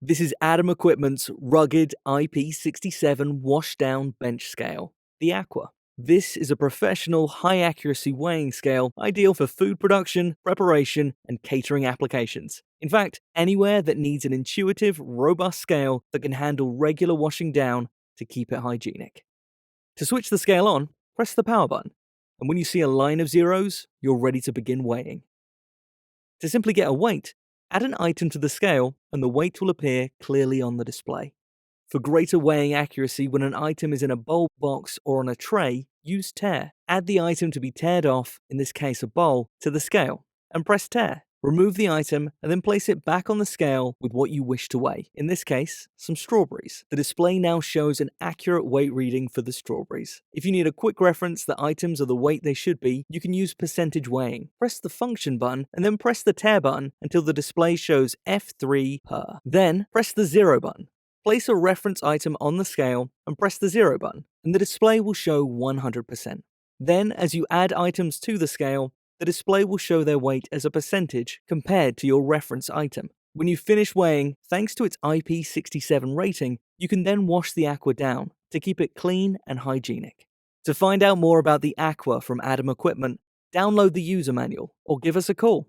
This is Adam Equipment's rugged IP67 washdown bench scale, the Aqua. This is a professional, high-accuracy weighing scale ideal for food production, preparation, and catering applications. In fact, anywhere that needs an intuitive, robust scale that can handle regular washing down to keep it hygienic. To switch the scale on, press the power button, and when you see a line of zeros, you're ready to begin weighing. To simply get a weight, add an item to the scale and the weight will appear clearly on the display. For greater weighing accuracy when an item is in a bowl, box, or on a tray, use tare. Add the item to be tared off, in this case a bowl, to the scale, and press tare. Remove the item and then place it back on the scale with what you wish to weigh, in this case, some strawberries. The display now shows an accurate weight reading for the strawberries. If you need a quick reference that items are the weight they should be, you can use percentage weighing. Press the function button and then press the tare button until the display shows F3 per. Then press the 0 button. Place a reference item on the scale and press the 0 button, and the display will show 100%. Then, as you add items to the scale, the display will show their weight as a percentage compared to your reference item. When you finish weighing, thanks to its IP67 rating, you can then wash the Aqua down to keep it clean and hygienic. To find out more about the Aqua from Adam Equipment, download the user manual or give us a call